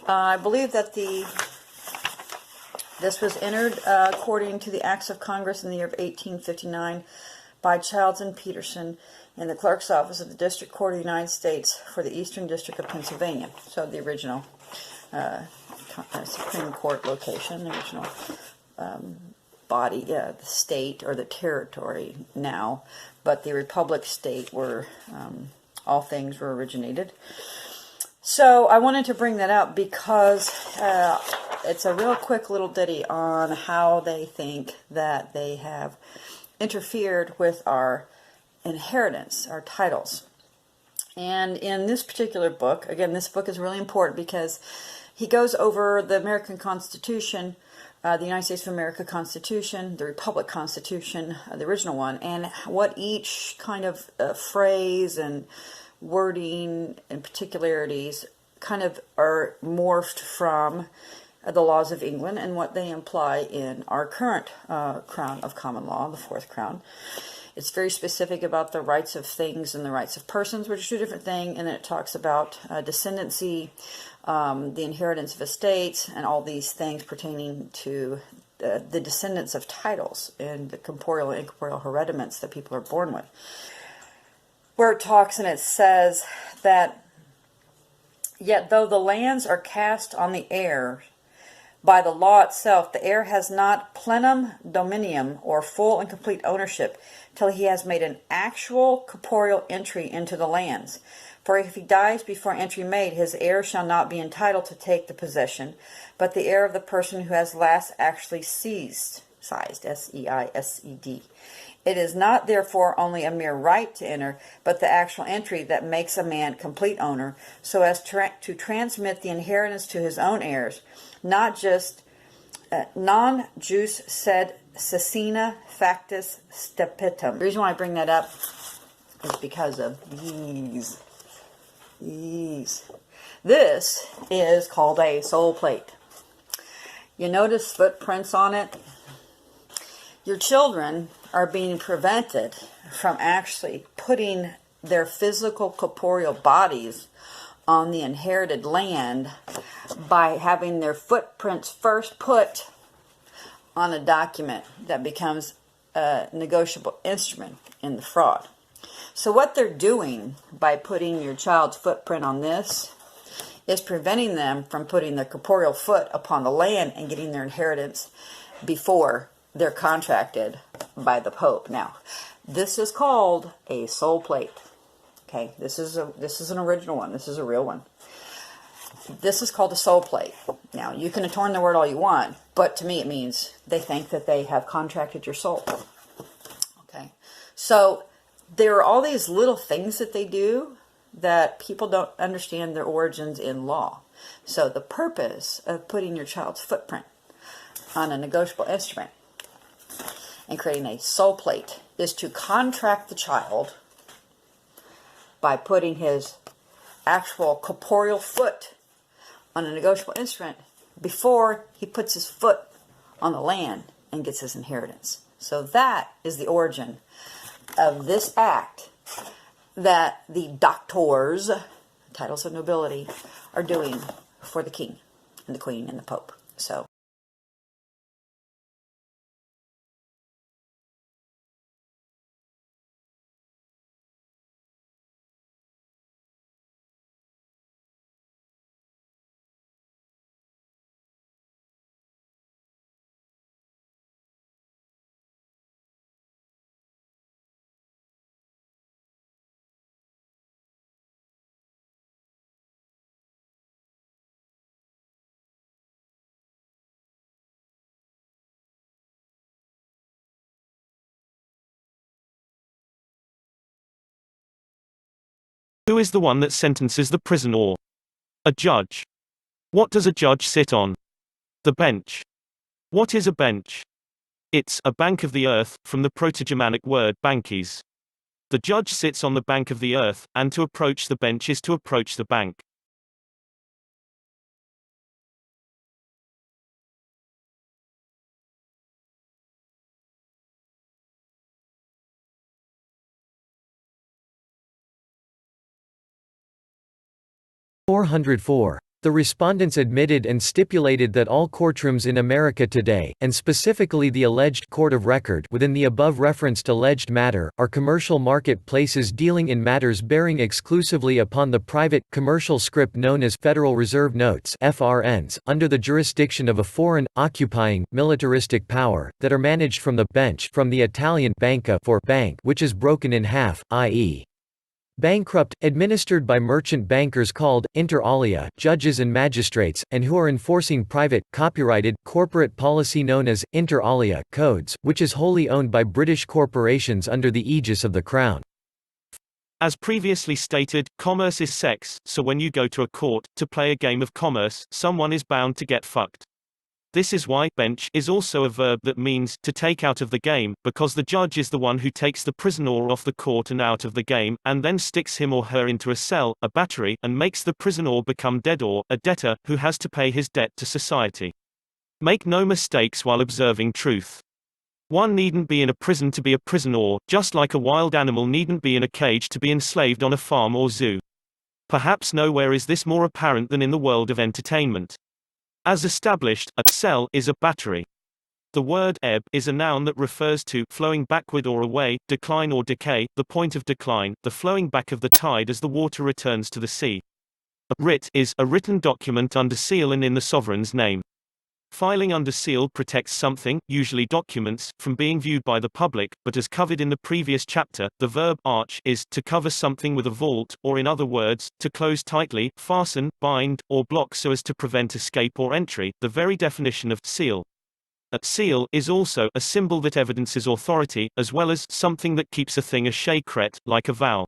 I believe that this was entered according to the Acts of Congress in the year of 1859 by Childs and Peterson in the clerk's office of the District Court of the United States for the Eastern District of Pennsylvania. So the original Supreme Court location, the original body, the state or the territory now, but the Republic state where all things were originated. So I wanted to bring that up because it's a real quick little ditty on how they think that they have interfered with our inheritance, our titles. And in this particular book, again, this book is really important because he goes over the American Constitution, the United States of America Constitution, the Republic Constitution, the original one, and what each kind of phrase and wording and particularities kind of are morphed from the laws of England and what they imply in our current crown of common law, the fourth crown. It's very specific about the rights of things and the rights of persons, which are two different things, and then it talks about descendancy, the inheritance of estates, and all these things pertaining to the descendants of titles and the corporeal and incorporeal hereditaments that people are born with. Where it talks and it says that, yet though the lands are cast on the heir by the law itself, the heir has not plenum dominium, or full and complete ownership, till he has made an actual corporeal entry into the lands. For if he dies before entry made, his heir shall not be entitled to take the possession, but the heir of the person who has last actually seized, S-E-I-S-E-D. It is not, therefore, only a mere right to enter, but the actual entry that makes a man complete owner, so as to transmit the inheritance to his own heirs, not just non jus sed cessina factus stepitum. The reason why I bring that up is because of these. This is called a soul plate. You notice footprints on it? Your children are being prevented from actually putting their physical corporeal bodies on the inherited land by having their footprints first put on a document that becomes a negotiable instrument in the fraud. So what they're doing by putting your child's footprint on this is preventing them from putting their corporeal foot upon the land and getting their inheritance before they're contracted by the Pope. Now, this is called a soul plate. Okay, this is an original one. This is a real one. This is called a soul plate. Now, you can adorn the word all you want, but to me it means they think that they have contracted your soul. Okay, so there are all these little things that they do that people don't understand their origins in law. So the purpose of putting your child's footprint on a negotiable instrument and creating a soul plate is to contract the child by putting his actual corporeal foot on a negotiable instrument before he puts his foot on the land and gets his inheritance. So that is the origin of this act that the doctors, titles of nobility, are doing for the king and the queen and the pope. So Who is the one that sentences the prisoner? A judge. What does a judge sit on? The bench. What is a bench? It's a bank of the earth, from the Proto-Germanic word bankes. The judge sits on the bank of the earth, and to approach the bench is to approach the bank. $404. The respondents admitted and stipulated that all courtrooms in America today, and specifically the alleged court of record within the above referenced alleged matter, are commercial market places dealing in matters bearing exclusively upon the private, commercial scrip known as Federal Reserve Notes (FRNs), under the jurisdiction of a foreign, occupying, militaristic power, that are managed from the bench, from the Italian banca for bank, which is broken in half, i.e. bankrupt, administered by merchant bankers called, inter alia, judges and magistrates, and who are enforcing private, copyrighted, corporate policy known as, inter alia, codes, which is wholly owned by British corporations under the aegis of the Crown. As previously stated, commerce is sex, so when you go to a court, to play a game of commerce, someone is bound to get fucked. This is why bench is also a verb that means to take out of the game, because the judge is the one who takes the prisoner off the court and out of the game, and then sticks him or her into a cell, a battery, and makes the prisoner become dead or a debtor, who has to pay his debt to society. Make no mistakes while observing truth. One needn't be in a prison to be a prisoner, just like a wild animal needn't be in a cage to be enslaved on a farm or zoo. Perhaps nowhere is this more apparent than in the world of entertainment. As established, a cell is a battery. The word ebb is a noun that refers to flowing backward or away, decline or decay, the point of decline, the flowing back of the tide as the water returns to the sea. A writ is a written document under seal and in the sovereign's name. Filing under seal protects something, usually documents, from being viewed by the public, but as covered in the previous chapter, the verb arch is to cover something with a vault, or in other words, to close tightly, fasten, bind, or block so as to prevent escape or entry, the very definition of seal. A seal is also a symbol that evidences authority, as well as something that keeps a thing a secret, like a vow.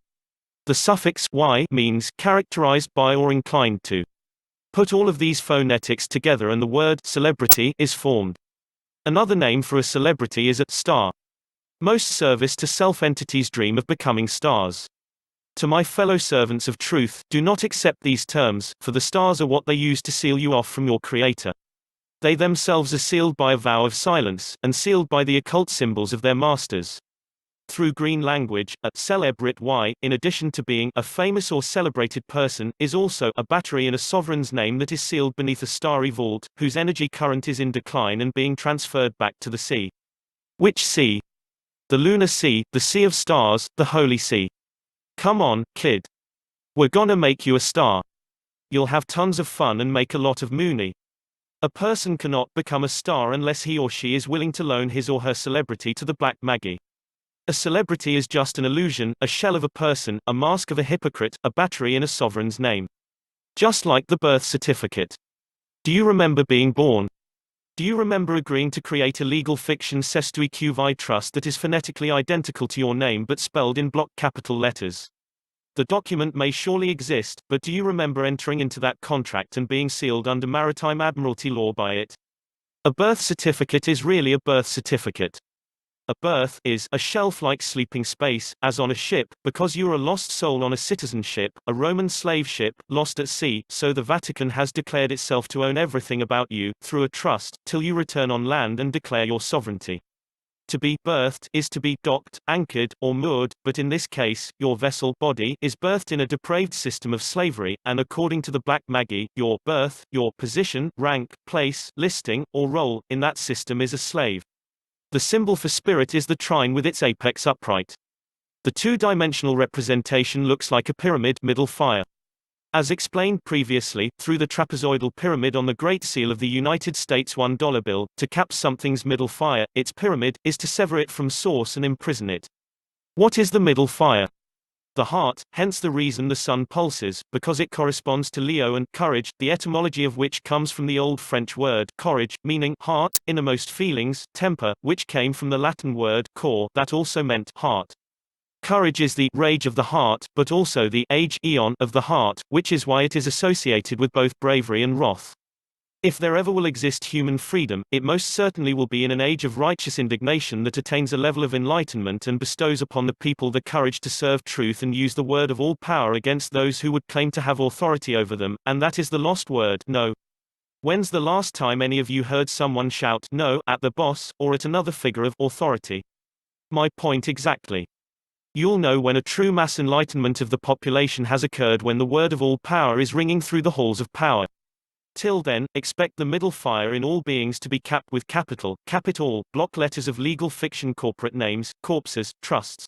The suffix y means characterized by or inclined to. Put all of these phonetics together and the word celebrity is formed. Another name for a celebrity is a star. Most service to self entities dream of becoming stars. To my fellow servants of truth, do not accept these terms, for the stars are what they use to seal you off from your Creator. They themselves are sealed by a vow of silence, and sealed by the occult symbols of their masters. Through green language, a celebrit y, in addition to being a famous or celebrated person, is also a battery in a sovereign's name that is sealed beneath a starry vault, whose energy current is in decline and being transferred back to the sea. Which sea? The lunar sea, the sea of stars, the holy sea. Come on, kid. We're gonna make you a star. You'll have tons of fun and make a lot of money. A person cannot become a star unless he or she is willing to loan his or her celebrity to the Black Maggie. A celebrity is just an illusion, a shell of a person, a mask of a hypocrite, a battery in a sovereign's name. Just like the birth certificate. Do you remember being born? Do you remember agreeing to create a legal fiction Cestui Que Vie trust that is phonetically identical to your name but spelled in block capital letters? The document may surely exist, but do you remember entering into that contract and being sealed under maritime admiralty law by it? A birth certificate is really a birth certificate. A berth is a shelf-like sleeping space, as on a ship, because you are a lost soul on a citizen ship, a Roman slave ship, lost at sea, so the Vatican has declared itself to own everything about you, through a trust, till you return on land and declare your sovereignty. To be berthed is to be docked, anchored, or moored, but in this case, your vessel body is berthed in a depraved system of slavery, and according to the Black Maggie, your berth, your position, rank, place, listing, or role, in that system is a slave. The symbol for spirit is the trine with its apex upright. The two-dimensional representation looks like a pyramid middle fire. As explained previously, through the trapezoidal pyramid on the Great Seal of the United States $1 bill, to cap something's middle fire, its pyramid, is to sever it from source and imprison it. What is the middle fire? The heart, hence the reason the sun pulses, because it corresponds to Leo and courage, the etymology of which comes from the old French word courage, meaning heart, innermost feelings, temper, which came from the Latin word cor, that also meant heart. Courage is the rage of the heart, but also the age eon of the heart, which is why it is associated with both bravery and wrath. If there ever will exist human freedom, it most certainly will be in an age of righteous indignation that attains a level of enlightenment and bestows upon the people the courage to serve truth and use the word of all power against those who would claim to have authority over them, and that is the lost word, no. When's the last time any of you heard someone shout, no, at the boss, or at another figure of authority? My point exactly. You'll know when a true mass enlightenment of the population has occurred when the word of all power is ringing through the halls of power. Till then, expect the middle fire in all beings to be capped with capital, cap it all, block letters of legal fiction, corporate names, corpses, trusts.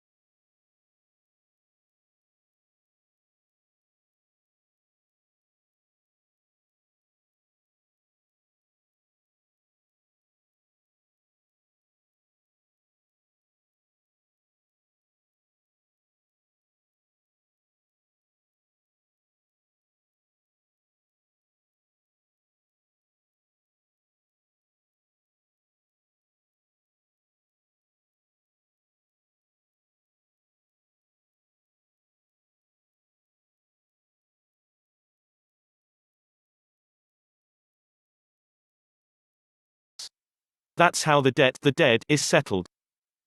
That's how the dead, is settled.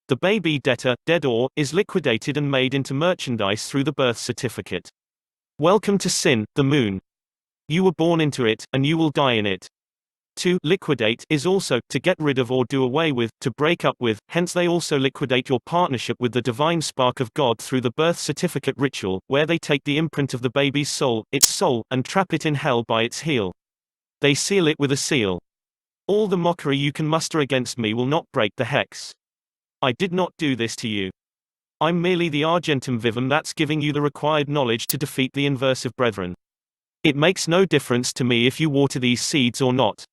The baby debtor, dead or, is liquidated and made into merchandise through the birth certificate. Welcome to sin, the moon. You were born into it, and you will die in it. To liquidate is also to get rid of or do away with, to break up with, hence they also liquidate your partnership with the divine spark of God through the birth certificate ritual, where they take the imprint of the baby's soul, and trap it in hell by its heel. They seal it with a seal. All the mockery you can muster against me will not break the hex. I did not do this to you. I'm merely the argentum vivum that's giving you the required knowledge to defeat the inversive brethren. It makes no difference to me if you water these seeds or not.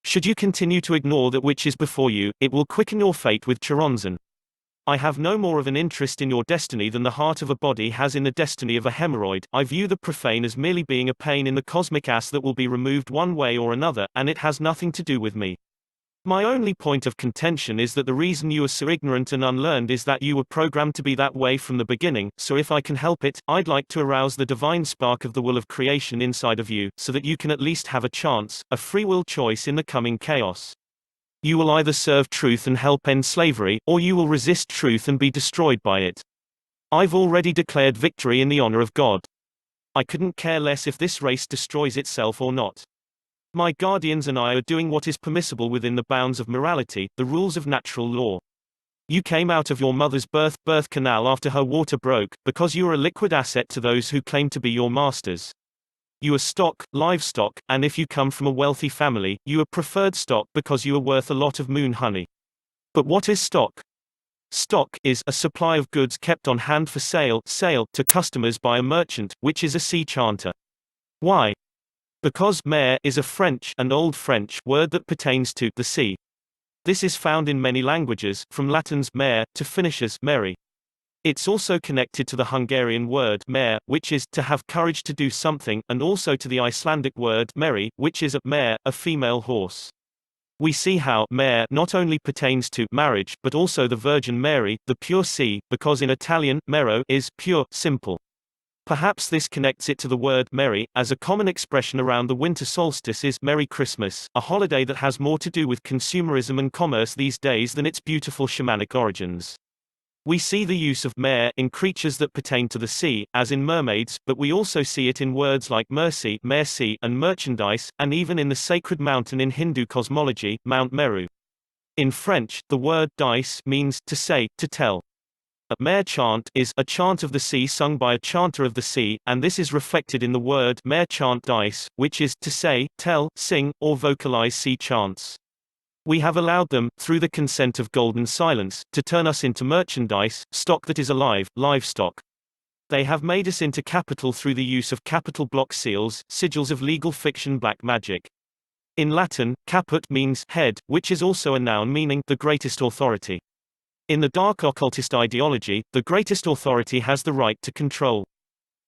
Should you continue to ignore that which is before you, it will quicken your fate with Chironzan. I have no more of an interest in your destiny than the heart of a body has in the destiny of a hemorrhoid. I view the profane as merely being a pain in the cosmic ass that will be removed one way or another, and it has nothing to do with me. My only point of contention is that the reason you are so ignorant and unlearned is that you were programmed to be that way from the beginning, so if I can help it, I'd like to arouse the divine spark of the will of creation inside of you, so that you can at least have a chance, a free will choice in the coming chaos. You will either serve truth and help end slavery, or you will resist truth and be destroyed by it. I've already declared victory in the honor of God. I couldn't care less if this race destroys itself or not. My guardians and I are doing what is permissible within the bounds of morality, the rules of natural law. You came out of your mother's birth canal after her water broke, because you are a liquid asset to those who claim to be your masters. You are stock, livestock, and if you come from a wealthy family, you are preferred stock because you are worth a lot of moon honey. But what is stock? Stock is a supply of goods kept on hand for sale to customers by a merchant, which is a sea chanter. Why? Because mer is an Old French word that pertains to the sea. This is found in many languages, from Latin's mer to Finnish merry. It's also connected to the Hungarian word mer, which is to have courage to do something, and also to the Icelandic word meri, which is a mare, a female horse. We see how mare not only pertains to marriage, but also the Virgin Mary, the pure sea, because in Italian, mero is pure, simple. Perhaps this connects it to the word merry, as a common expression around the winter solstice is Merry Christmas, a holiday that has more to do with consumerism and commerce these days than its beautiful shamanic origins. We see the use of mare in creatures that pertain to the sea, as in mermaids, but we also see it in words like mercy, and merchandise, and even in the sacred mountain in Hindu cosmology, Mount Meru. In French, the word dice means to say, to tell. A mare chant is a chant of the sea sung by a chanter of the sea, and this is reflected in the word mare chant dice, which is to say, tell, sing, or vocalize sea chants. We have allowed them, through the consent of golden silence, to turn us into merchandise, stock that is alive, livestock. They have made us into capital through the use of capital block seals, sigils of legal fiction black magic. In Latin, caput means head, which is also a noun meaning the greatest authority. In the dark occultist ideology, the greatest authority has the right to control.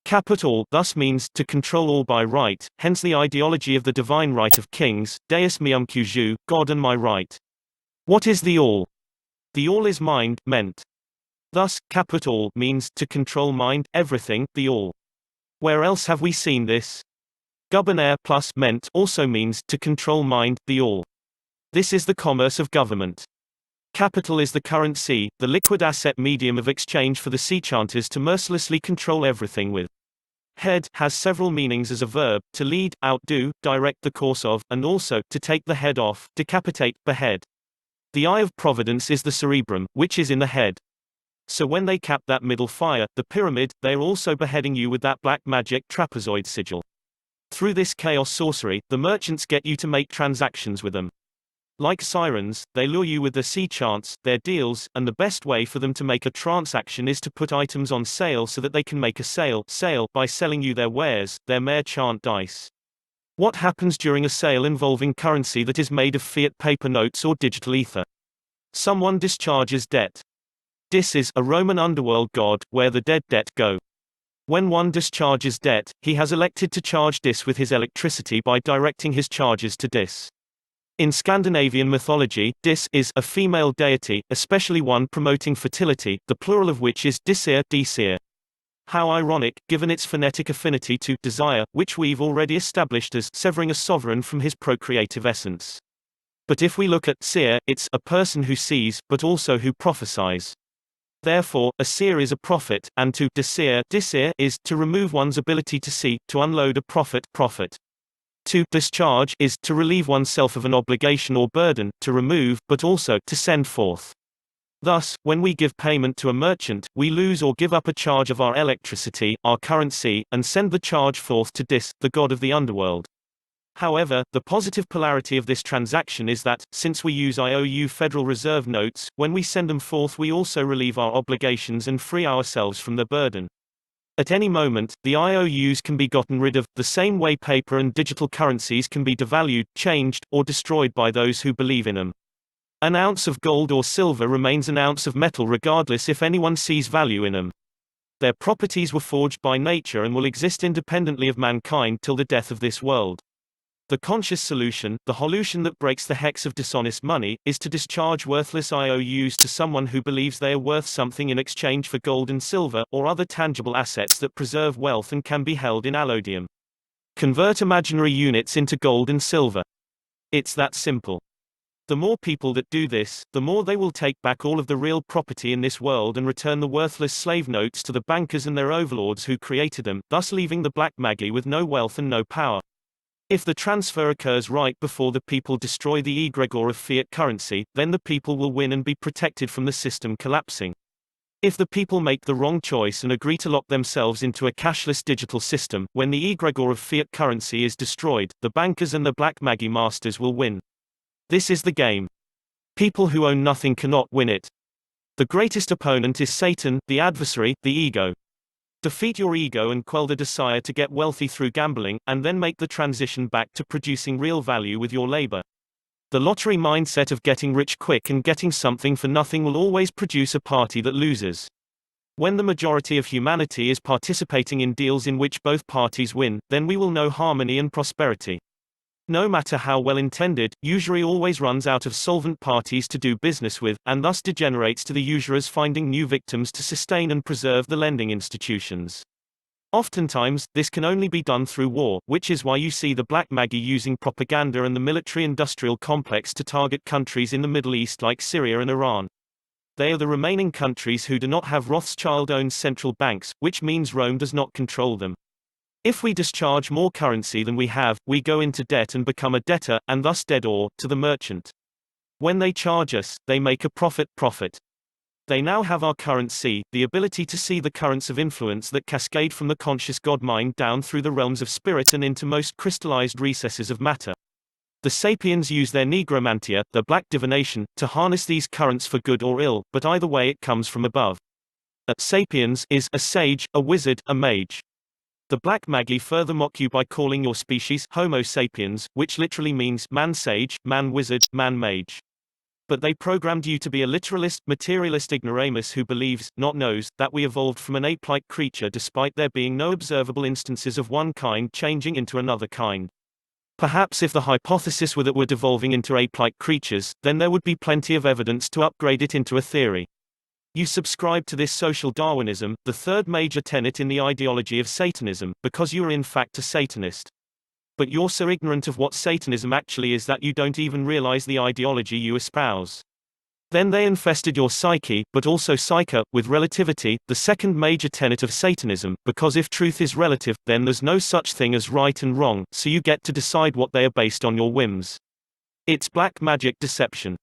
Caput all thus means to control all by right, hence the ideology of the divine right of kings, Deus meum cuju, God and my right. What is the all? The all is mind, meant. Thus, caput all means to control mind, everything, the all. Where else have we seen this? Gubernaire plus meant also means to control mind, the all. This is the commerce of government. Capital is the currency, the liquid asset medium of exchange for the sea chanters to mercilessly control everything with. Head has several meanings as a verb, to lead, outdo, direct the course of, and also, to take the head off, decapitate, behead. The eye of providence is the cerebrum, which is in the head. So when they cap that middle fire, the pyramid, they are also beheading you with that black magic trapezoid sigil. Through this chaos sorcery, the merchants get you to make transactions with them. Like sirens, they lure you with their sea chants, their deals, and the best way for them to make a transaction is to put items on sale so that they can make a sale by selling you their wares, their mere chant dice. What happens during a sale involving currency that is made of fiat paper notes or digital ether? Someone discharges debt. Dis is a Roman underworld god, where the dead debt go. When one discharges debt, he has elected to charge Dis with his electricity by directing his charges to Dis. In Scandinavian mythology, Dis is a female deity, especially one promoting fertility, the plural of which is disir. How ironic, given its phonetic affinity to desire, which we've already established as severing a sovereign from his procreative essence. But if we look at seer, it's a person who sees, but also who prophesies. Therefore, a seer is a prophet, and to disir is to remove one's ability to see, to unload a prophet. To discharge is to relieve oneself of an obligation or burden, to remove, but also to send forth. Thus, when we give payment to a merchant, we lose or give up a charge of our electricity, our currency, and send the charge forth to Dis, the god of the underworld. However, the positive polarity of this transaction is that, since we use IOU Federal Reserve notes, when we send them forth we also relieve our obligations and free ourselves from the burden. At any moment, the IOUs can be gotten rid of, the same way paper and digital currencies can be devalued, changed, or destroyed by those who believe in them. An ounce of gold or silver remains an ounce of metal regardless if anyone sees value in them. Their properties were forged by nature and will exist independently of mankind till the death of this world. The conscious solution, the solution that breaks the hex of dishonest money, is to discharge worthless IOUs to someone who believes they are worth something in exchange for gold and silver, or other tangible assets that preserve wealth and can be held in allodium. Convert imaginary units into gold and silver. It's that simple. The more people that do this, the more they will take back all of the real property in this world and return the worthless slave notes to the bankers and their overlords who created them, thus leaving the black Maggie with no wealth and no power. If the transfer occurs right before the people destroy the egregore of fiat currency, then the people will win and be protected from the system collapsing. If the people make the wrong choice and agree to lock themselves into a cashless digital system, when the egregore of fiat currency is destroyed, the bankers and the black Maggie masters will win. This is the game. People who own nothing cannot win it. The greatest opponent is Satan, the adversary, the ego. Defeat your ego and quell the desire to get wealthy through gambling, and then make the transition back to producing real value with your labor. The lottery mindset of getting rich quick and getting something for nothing will always produce a party that loses. When the majority of humanity is participating in deals in which both parties win, then we will know harmony and prosperity. No matter how well intended, usury always runs out of solvent parties to do business with, and thus degenerates to the usurers finding new victims to sustain and preserve the lending institutions. Oftentimes, this can only be done through war, which is why you see the Black Maggie using propaganda and the military-industrial complex to target countries in the Middle East like Syria and Iran. They are the remaining countries who do not have Rothschild-owned central banks, which means Rome does not control them. If we discharge more currency than we have, we go into debt and become a debtor, and thus dead-or, to the merchant. When they charge us, they make a profit. They now have our currency, the ability to see the currents of influence that cascade from the conscious God mind down through the realms of spirit and into most crystallized recesses of matter. The sapiens use their negromantia, their black divination, to harness these currents for good or ill, but either way it comes from above. A sapiens is a sage, a wizard, a mage. The Black Maggie further mock you by calling your species Homo sapiens, which literally means man sage, man wizard, man mage. But they programmed you to be a literalist, materialist ignoramus who believes, not knows, that we evolved from an ape-like creature despite there being no observable instances of one kind changing into another kind. Perhaps if the hypothesis were that we're devolving into ape-like creatures, then there would be plenty of evidence to upgrade it into a theory. You subscribe to this social Darwinism, the third major tenet in the ideology of Satanism, because you are in fact a Satanist. But you're so ignorant of what Satanism actually is that you don't even realize the ideology you espouse. Then they infested your psyche, but also psyche, with relativity, the second major tenet of Satanism, because if truth is relative, then there's no such thing as right and wrong, so you get to decide what they are based on your whims. It's black magic deception.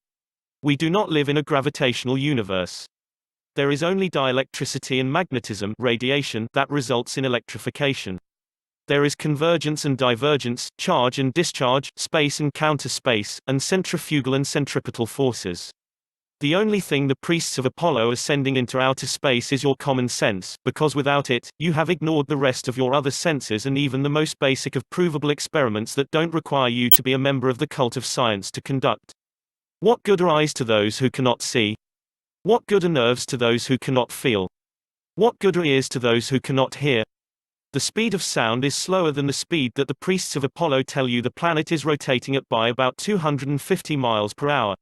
We do not live in a gravitational universe. There is only dielectricity and magnetism, radiation, that results in electrification. there is convergence and divergence, charge and discharge, space and counter space, and centrifugal and centripetal forces. The only thing the priests of Apollo are sending into outer space is your common sense, because without it, you have ignored the rest of your other senses and even the most basic of provable experiments that don't require you to be a member of the cult of science to conduct. What good are eyes to those who cannot see? What good are nerves to those who cannot feel? What good are ears to those who cannot hear? The speed of sound is slower than the speed that the priests of Apollo tell you the planet is rotating at by about 250 miles per hour.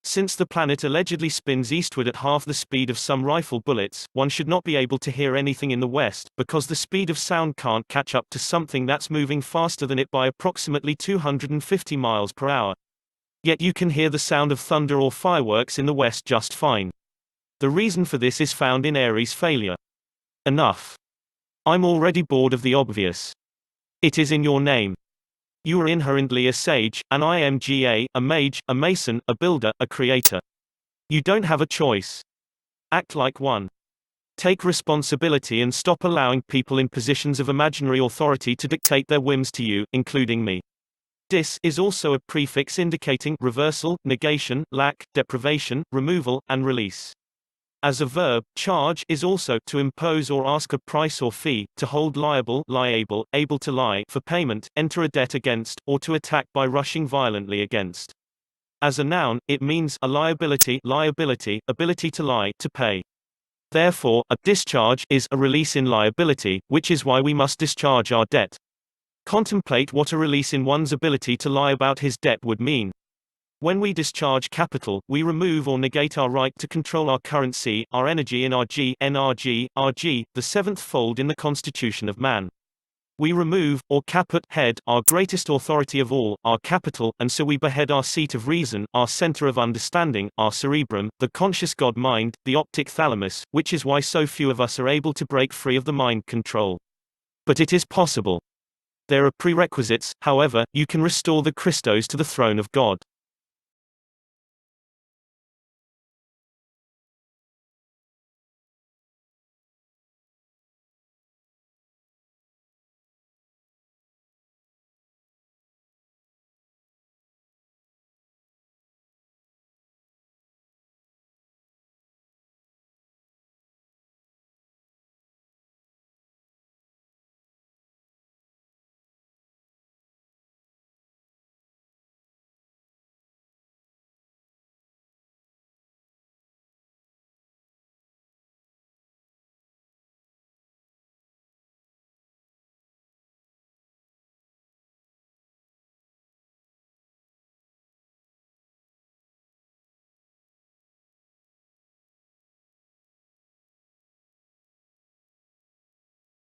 Since the planet allegedly spins eastward at half the speed of some rifle bullets, one should not be able to hear anything in the west, because the speed of sound can't catch up to something that's moving faster than it by approximately 250 miles per hour. Yet you can hear the sound of thunder or fireworks in the west just fine. The reason for this is found in Aries' failure. Enough. I'm already bored of the obvious. It is in your name. You are inherently a sage, an IMGA, a mage, a mason, a builder, a creator. You don't have a choice. Act like one. Take responsibility and stop allowing people in positions of imaginary authority to dictate their whims to you, including me. Dis is also a prefix indicating reversal, negation, lack, deprivation, removal, and release. As a verb, charge is also to impose or ask a price or fee, to hold liable, liable, able to lie for payment, enter a debt against, or to attack by rushing violently against. As a noun, it means a liability, liability, ability to lie, to pay. Therefore, a discharge is a release in liability, which is why we must discharge our debt. Contemplate what a release in one's ability to lie about his debt would mean. When we discharge capital, we remove or negate our right to control our currency, our energy in our G, NRG, RG, the seventh fold in the constitution of man. We remove, or caput, head, our greatest authority of all, our capital, and so we behead our seat of reason, our center of understanding, our cerebrum, the conscious God-mind, the optic thalamus, which is why so few of us are able to break free of the mind control. But it is possible. There are prerequisites, however, you can restore the Christos to the throne of God.